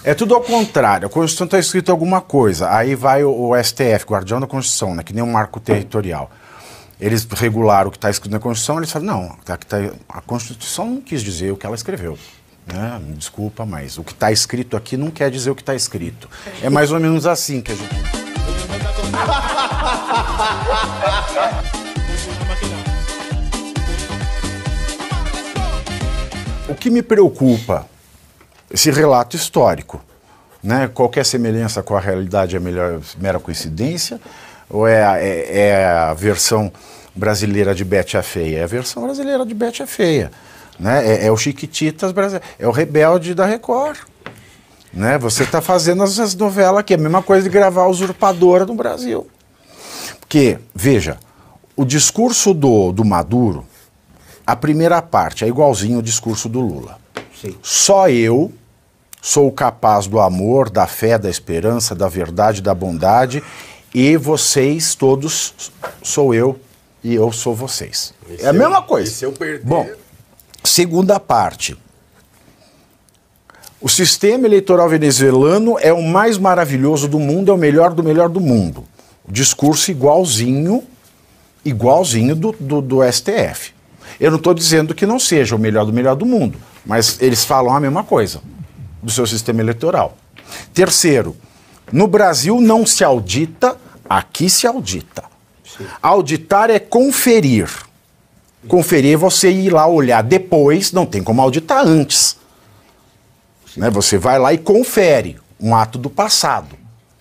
É tudo ao contrário. A Constituição está escrito alguma coisa. Aí vai o STF, guardião da Constituição, né? Que nem um marco territorial. Eles regularam o que está escrito na Constituição, eles falam, não, a Constituição não quis dizer o que ela escreveu. Né? Me desculpa, mas o que está escrito aqui não quer dizer o que está escrito. É mais ou menos assim que a gente... O que me preocupa, esse relato histórico, né? Qualquer semelhança com a realidade é mera coincidência? Ou é a versão brasileira de Betty a Feia? É a versão brasileira de Betty a Feia. Né? É o Chiquititas brasileiro, é o Rebelde da Record. Né? Você está fazendo essas novelas aqui, é a mesma coisa de gravar a Usurpadora no Brasil. Porque, veja, o discurso do Maduro, a primeira parte é igualzinho ao discurso do Lula. Sim. Só eu sou capaz do amor, da fé, da esperança, da verdade, da bondade, e vocês todos sou eu e eu sou vocês. É a mesma coisa. E se eu perder... Bom, segunda parte. O sistema eleitoral venezuelano é o mais maravilhoso do mundo, é o melhor do mundo. Discurso igualzinho do STF. Eu não estou dizendo que não seja o melhor do mundo, mas eles falam a mesma coisa do seu sistema eleitoral. Terceiro, no Brasil não se audita, aqui se audita. Sim. Auditar é conferir. Conferir é você ir lá olhar depois, não tem como auditar antes. Né? Você vai lá e confere um ato do passado.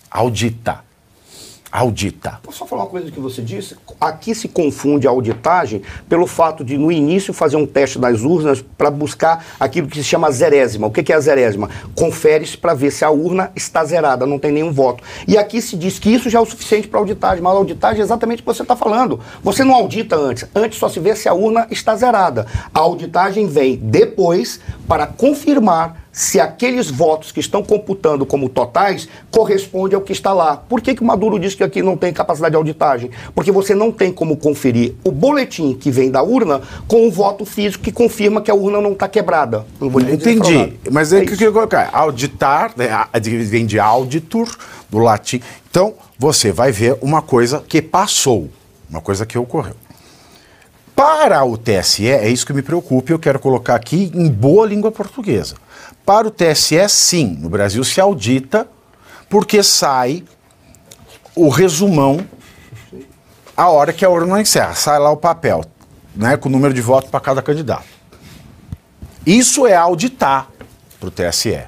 Audita. Posso só falar uma coisa que você disse? Aqui se confunde a auditagem pelo fato de, no início, fazer um teste das urnas para buscar aquilo que se chama zerésima. O que é a zerésima? Confere-se para ver se a urna está zerada, não tem nenhum voto. E aqui se diz que isso já é o suficiente para a auditagem, mas a auditagem é exatamente o que você está falando. Você não audita antes. Antes só se vê se a urna está zerada. A auditagem vem depois para confirmar se aqueles votos que estão computando como totais correspondem ao que está lá. Por que o Maduro diz que aqui não tem capacidade de auditagem? Porque você não tem como conferir o boletim que vem da urna com o voto físico que confirma que a urna não está quebrada. Não vou entendi, mas é que eu queria colocar. Auditar, vem de auditur, do latim. Então, você vai ver uma coisa que passou, uma coisa que ocorreu. Para o TSE, é isso que me preocupa, eu quero colocar aqui em boa língua portuguesa. Para o TSE, sim, no Brasil se audita, porque sai o resumão a hora que a urna encerra. Sai lá o papel, né, com o número de votos para cada candidato. Isso é auditar para o TSE.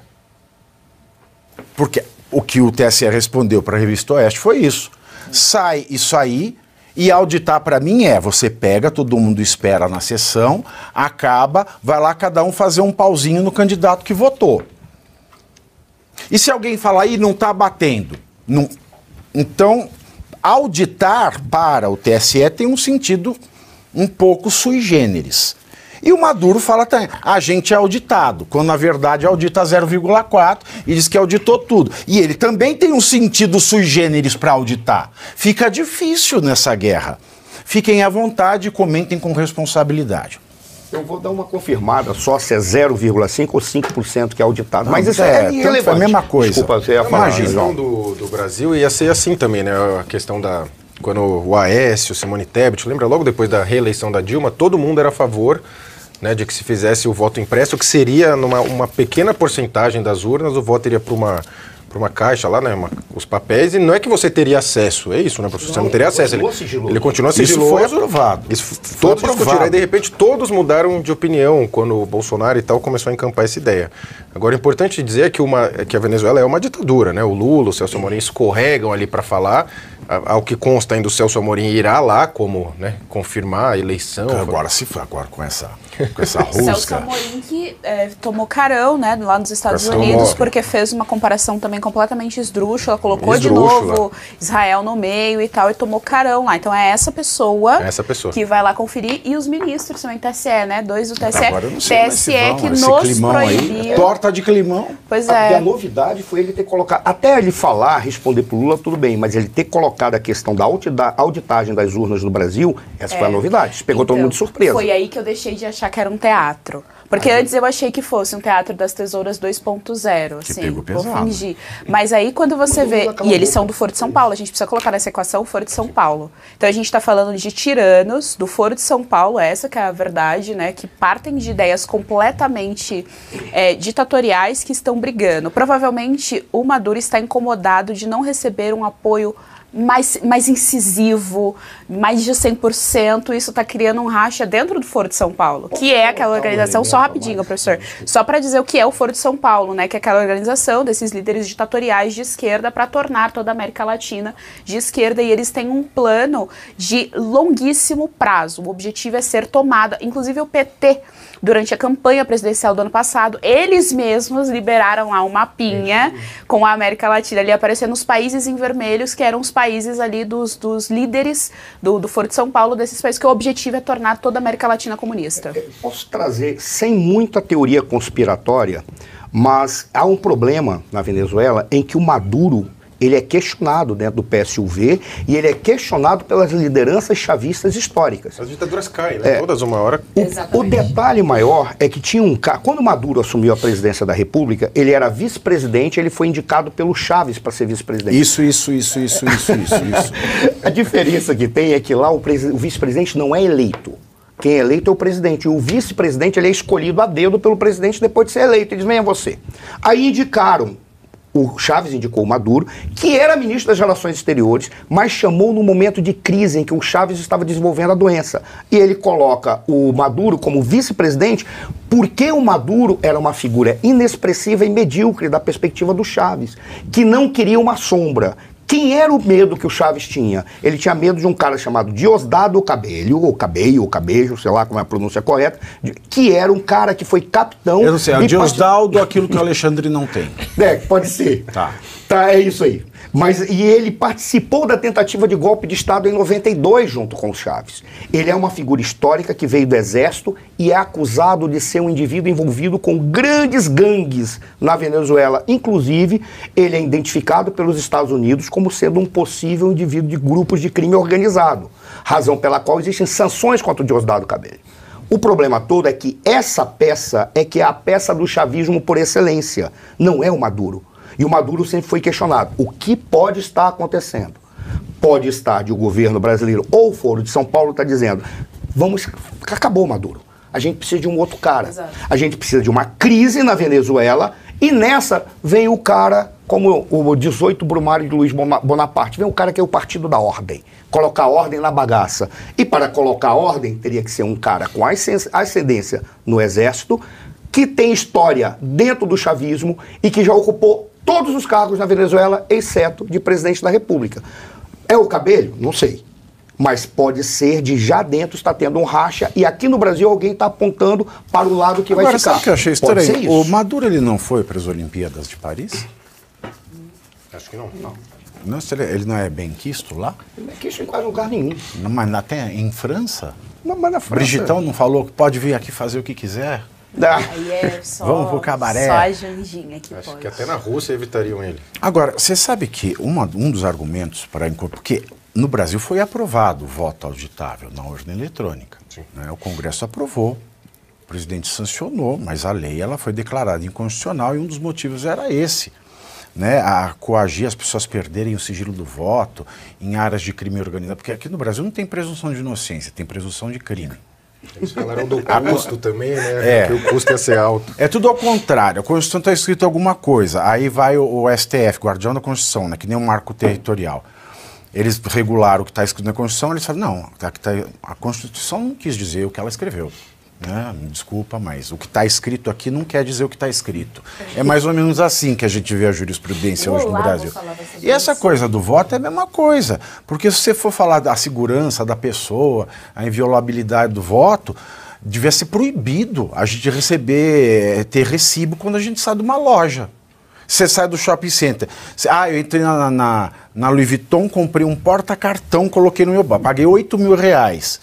Porque o que o TSE respondeu para a Revista Oeste foi isso. Sai isso aí. E auditar para mim você pega, todo mundo espera na sessão, acaba, vai lá cada um fazer um pauzinho no candidato que votou. E se alguém falar aí não está batendo? Não. Então, auditar para o TSE tem um sentido um pouco sui generis. E o Maduro fala também, a gente é auditado, quando na verdade audita 0,4 e diz que auditou tudo. E ele também tem um sentido sui generis para auditar. Fica difícil nessa guerra. Fiquem à vontade e comentem com responsabilidade. Eu vou dar uma confirmada só se é 0,5% ou 5% que é auditado. Não, mas isso é irrelevante. É a mesma coisa. Desculpa, você ia falar. A questão do Brasil ia ser assim também, né? A questão da... Quando o Aécio, Simone Tebet, lembra logo depois da reeleição da Dilma, todo mundo era a favor, né, de que se fizesse o voto impresso, que seria uma pequena porcentagem das urnas, o voto iria para uma caixa lá, né, os papéis, e não é que você teria acesso, é isso, né, professor? Você não teria acesso. Ele continua sigiloso. Isso foi aprovado. Todos discutiram, aí de repente todos mudaram de opinião quando o Bolsonaro e tal começou a encampar essa ideia. Agora, é importante dizer que a Venezuela é uma ditadura, né? O Lula, o Celso Amorim escorregam ali para falar. Ao que consta ainda, o Celso Amorim irá lá como, né, confirmar a eleição. Agora se foi, agora com essa rusga. Celso Amorim que tomou carão, né, lá nos Estados Unidos, porque fez uma comparação também completamente esdrúxula, colocou de novo Israel no meio e tal, e tomou carão lá. Então é essa pessoa que vai lá conferir, e os ministros também, TSE, né, 2 do TSE, agora eu não sei TSE que nos proibiu. Torta de climão. Pois é. E a novidade foi ele ter colocado, até ele falar, responder pro Lula, tudo bem, mas ele ter colocado a questão da auditagem das urnas no Brasil, essa foi a novidade. Isso pegou todo mundo de surpresa. Foi aí que eu deixei de achar que era um teatro. Porque antes eu achei que fosse um Teatro das Tesouras 2.0, assim, pegou pesado. vou fingir. Mas aí quando você vê, e eles são do Foro de São Paulo, a gente precisa colocar nessa equação o Foro de São Paulo. Então a gente está falando de tiranos do Foro de São Paulo, essa que é a verdade, né, que partem de ideias completamente ditatoriais que estão brigando. Provavelmente o Maduro está incomodado de não receber um apoio mais incisivo, mais de 100%, isso está criando um racha dentro do Foro de São Paulo, que é aquela organização, só rapidinho, professor, só para dizer o que é o Foro de São Paulo, né, que é aquela organização desses líderes ditatoriais de esquerda para tornar toda a América Latina de esquerda, e eles têm um plano de longuíssimo prazo, o objetivo é ser tomada, inclusive o PT, durante a campanha presidencial do ano passado, eles mesmos liberaram lá um mapinha com a América Latina ali aparecendo os países em vermelhos, que eram os países ali dos líderes do Foro de São Paulo, desses países, que o objetivo é tornar toda a América Latina comunista. Posso trazer, sem muita teoria conspiratória, mas há um problema na Venezuela em que o Maduro, ele é questionado dentro do PSUV e ele é questionado pelas lideranças chavistas históricas. As ditaduras caem, né? Todas uma hora. O detalhe maior é que tinha um cara... Quando Maduro assumiu a presidência da República, ele era vice-presidente, ele foi indicado pelo Chaves para ser vice-presidente. Isso. A diferença que tem é que lá o vice-presidente não é eleito. Quem é eleito é o presidente. E o vice-presidente ele é escolhido a dedo pelo presidente depois de ser eleito. Eles vêm a você. Aí indicaram... O Chaves indicou o Maduro, que era ministro das Relações Exteriores, mas chamou no momento de crise em que o Chaves estava desenvolvendo a doença. E ele coloca o Maduro como vice-presidente porque o Maduro era uma figura inexpressiva e medíocre da perspectiva do Chaves, que não queria uma sombra. Quem era o medo que o Chaves tinha? Ele tinha medo de um cara chamado Diosdado Cabello, ou Cabello, ou Cabejo, sei lá como é a pronúncia correta, que era um cara que foi capitão... Eu não sei, é Diosdado, aquilo que o Alexandre não tem. Pode ser. Tá, é isso aí. E ele participou da tentativa de golpe de Estado em 92 junto com o Chaves. Ele é uma figura histórica que veio do Exército e é acusado de ser um indivíduo envolvido com grandes gangues na Venezuela. Inclusive, ele é identificado pelos Estados Unidos como sendo um possível indivíduo de grupos de crime organizado, razão pela qual existem sanções contra o Diosdado Cabello. O problema todo é que essa peça é a peça do chavismo por excelência, não é o Maduro. E o Maduro sempre foi questionado. O que pode estar acontecendo? Pode estar de o governo brasileiro ou o Foro de São Paulo está dizendo, acabou o Maduro. A gente precisa de um outro cara. Exato. A gente precisa de uma crise na Venezuela e nessa vem o cara, como o 18 Brumário de Luiz Bonaparte, vem o cara que é o partido da ordem. Colocar ordem na bagaça. E para colocar ordem, teria que ser um cara com ascendência no Exército, que tem história dentro do chavismo e que já ocupou todos os cargos na Venezuela, exceto de presidente da República. É o Cabello? Não sei. Mas pode ser de já dentro está tendo um racha e aqui no Brasil alguém está apontando para o lado que vai ficar. Sabe o que eu achei estranho? O Maduro ele não foi para as Olimpíadas de Paris? Acho que não. Não, ele não é bem quisto lá? Ele não é quisto em quase lugar nenhum. Não, mas até em França? Não, mas na França... Brigitão não falou que pode vir aqui fazer o que quiser? Aí é só, vamos pro cabaré. Só a Janjinha que Acho pode. que até na Rússia evitariam ele. Agora, você sabe que um dos argumentos para incorporar... Porque no Brasil foi aprovado o voto auditável na urna eletrônica. Né? O Congresso aprovou, o presidente sancionou, mas a lei ela foi declarada inconstitucional e um dos motivos era esse. Né, a coagir as pessoas perderem o sigilo do voto em áreas de crime organizado. Porque aqui no Brasil não tem presunção de inocência, tem presunção de crime. Eles falaram do custo também, né? Que o custo ia ser alto. É tudo ao contrário. A Constituição está escrito alguma coisa. Aí vai o STF, guardião da Constituição, né, que nem um marco territorial. Eles regularam o que está escrito na Constituição, eles falam, não, a Constituição não quis dizer o que ela escreveu. Né? Me desculpa, mas o que está escrito aqui não quer dizer o que está escrito. É mais ou menos assim que a gente vê a jurisprudência hoje no Brasil. E essa coisa do voto é a mesma coisa, porque se você for falar da segurança da pessoa, a inviolabilidade do voto, devia ser proibido a gente ter recibo quando a gente sai de uma loja. Você sai do shopping center. Eu entrei na Louis Vuitton, comprei um porta-cartão, coloquei no meu banco, paguei R$8.000.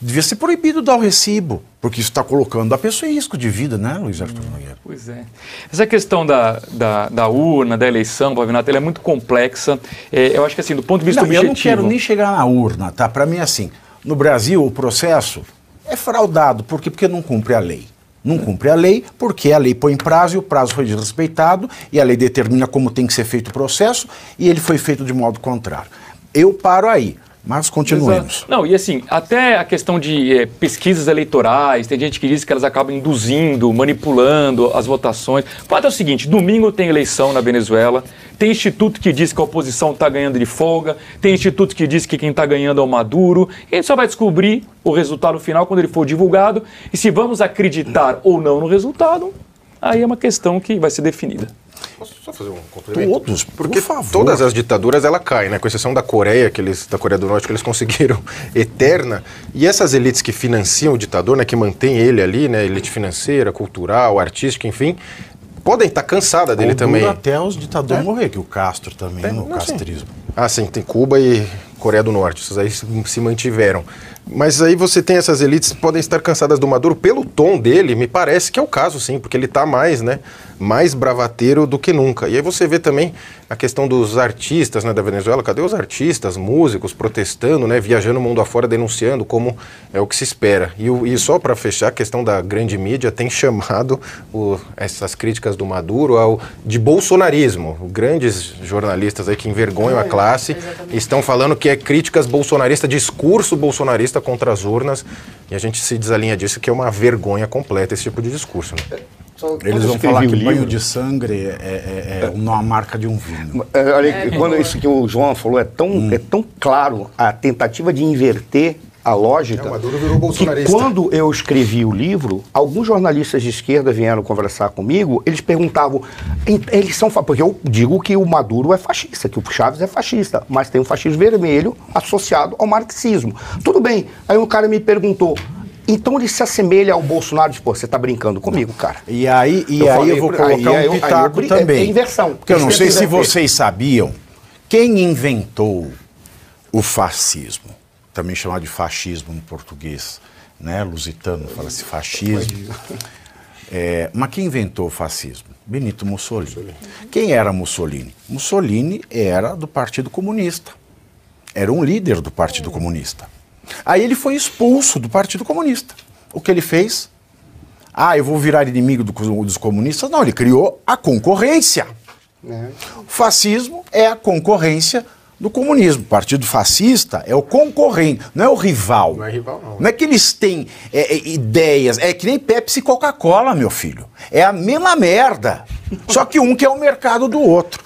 Devia ser proibido dar o recibo, porque isso está colocando a pessoa em risco de vida, né, Luiz Arthur Nogueira? Pois é. Essa questão da urna, da eleição, Pavinato, ela é muito complexa. Eu acho que, assim, do ponto de vista objetivo... Eu não quero nem chegar na urna, tá? Para mim, assim, no Brasil, o processo é fraudado. Por quê? Porque não cumpre a lei. Não cumpre a lei, porque a lei põe prazo e o prazo foi desrespeitado, e a lei determina como tem que ser feito o processo, e ele foi feito de modo contrário. Eu paro aí. Mas continuemos. Exato. Não, e assim, até a questão de pesquisas eleitorais, tem gente que diz que elas acabam induzindo, manipulando as votações. O fato é o seguinte, domingo tem eleição na Venezuela, tem instituto que diz que a oposição está ganhando de folga, tem instituto que diz que quem está ganhando é o Maduro, e a gente só vai descobrir o resultado final quando ele for divulgado, e se vamos acreditar ou não no resultado, aí é uma questão que vai ser definida. Posso só fazer um complemento? Todos, porque por favor. todas as ditaduras ela caem, né? Com exceção da Coreia, da Coreia do Norte, que eles conseguiram eterna. E essas elites que financiam o ditador, né? Que mantém ele ali, né? Elite financeira, cultural, artística, enfim, podem estar cansadas dele também. Até os ditadores morrer, que o Castro também, no castrismo. Sim, tem Cuba e Coreia do Norte, essas aí se mantiveram. Mas aí você tem essas elites que podem estar cansadas do Maduro pelo tom dele, me parece que é o caso, sim, porque ele está mais, né, mais bravateiro do que nunca. E aí você vê também a questão dos artistas, né, da Venezuela, cadê os artistas, músicos protestando, né, viajando o mundo afora, denunciando como é o que se espera. E só para fechar, a questão da grande mídia tem chamado essas críticas do Maduro de bolsonarismo. Grandes jornalistas aí que envergonham a classe estão falando que é críticas bolsonaristas, discurso bolsonarista contra as urnas, e a gente se desalinha disso, que é uma vergonha completa esse tipo de discurso, né? Eles vão falar que o banho de sangue é uma marca de um vinho. Quando isso que o João falou é tão claro, a tentativa de inverter a lógica, o Maduro virou bolsonarista. Que quando eu escrevi o livro, alguns jornalistas de esquerda vieram conversar comigo, eles perguntavam, porque eu digo que o Maduro é fascista, que o Chávez é fascista, mas tem um fascismo vermelho associado ao marxismo. Tudo bem, aí um cara me perguntou, então ele se assemelha ao Bolsonaro? Pô, você tá brincando comigo, cara. E aí eu vou colocar um pitaco também. É inversão. Porque eu não sei se vocês sabiam, quem inventou o fascismo, também chamado de fascismo no português, né? Lusitano fala-se fascismo. Mas quem inventou o fascismo? Benito Mussolini. Quem era Mussolini? Mussolini era do Partido Comunista. Era um líder do Partido Comunista. Aí ele foi expulso do Partido Comunista. O que ele fez? Eu vou virar inimigo dos comunistas? Não, ele criou a concorrência. O fascismo é a concorrência do comunismo. O partido fascista é o concorrente, não é o rival. Não é rival, não. Não é que eles têm ideias, é que nem Pepsi e Coca-Cola, meu filho. É a mesma merda. Só que um quer o mercado do outro.